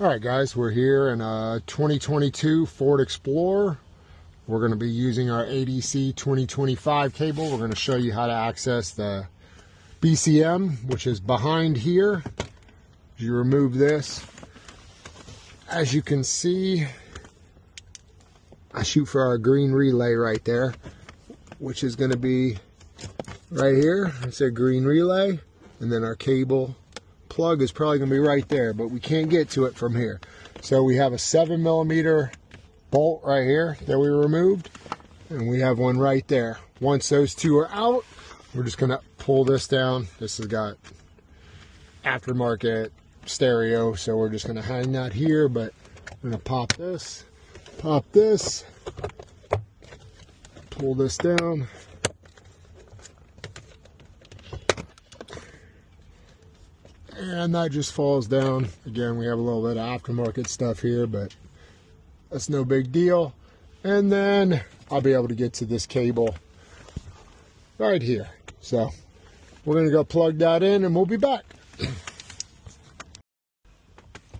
Alright guys, we're here in a 2022 Ford Explorer. We're going to be using our ADC-2025 cable. We're going to show you how to access the BCM, which is behind here. You remove this. As you can see, I shoot for our green relay right there, which is going to be right here. It's a green relay, and then our cable plug is probably going to be right there, but we can't get to it from here. So we have a 7mm bolt right here that we removed, and we have one right there. Once those two are out, we're just going to pull this down. This has got aftermarket stereo, so we're just going to hang that here, but I'm going to pop this, pull this down, and that just falls down. Again, we have a little bit of aftermarket stuff here, but that's no big deal. And then I'll be able to get to this cable right here. So we're going to go plug that in and we'll be back.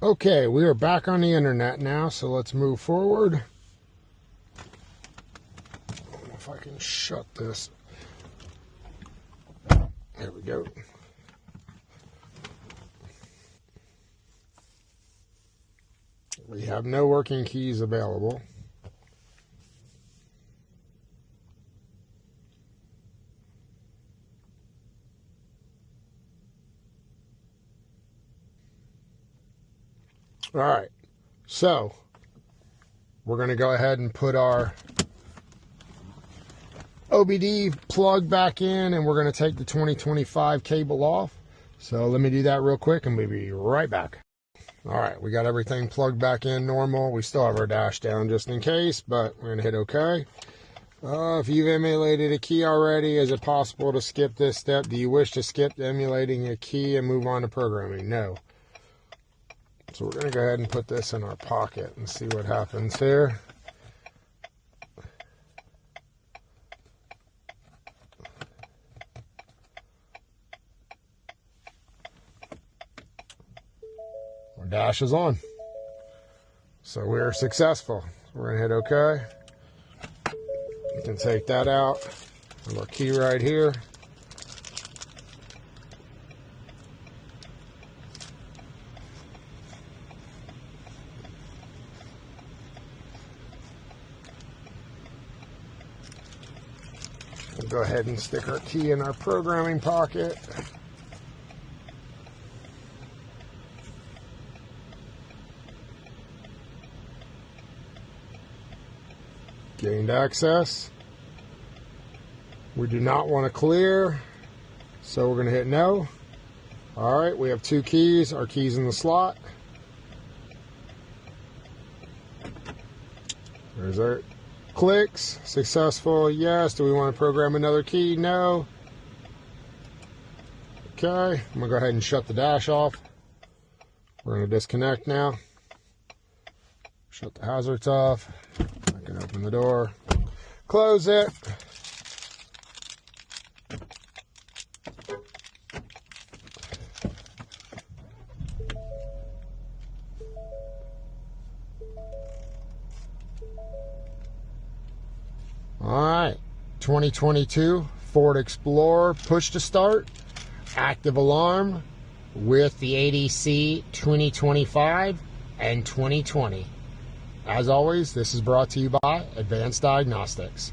Okay, we are back on the internet now, so let's move forward. I don't know if I can shut this. There we go. We have no working keys available. All right, so we're going to go ahead and put our OBD plug back in, and we're going to take the 2025 cable off. So let me do that real quick and we'll be right back. All right, we got everything plugged back in normal. We still have our dash down just in case, but we're going to hit OK. If you've emulated a key already, is it possible to skip this step? Do you wish to skip emulating a key and move on to programming? No. So we're going to go ahead and put this in our pocket and see what happens here. Our dash is on. So we're successful. We're going to hit OK. You can take that out. Have our key right here. We'll go ahead and stick our key in our programming pocket. Gained access. We do not want to clear, so we're going to hit no. All right, we have two keys. Our key's in the slot. There's our clicks. Successful, yes. Do we want to program another key? No. Okay, I'm going to go ahead and shut the dash off. We're going to disconnect now. Shut the hazards off. I can open the door. Close it. Alright, 2022 Ford Explorer, push to start, active alarm with the ADC 2025 and 2020. As always, this is brought to you by Advanced Diagnostics.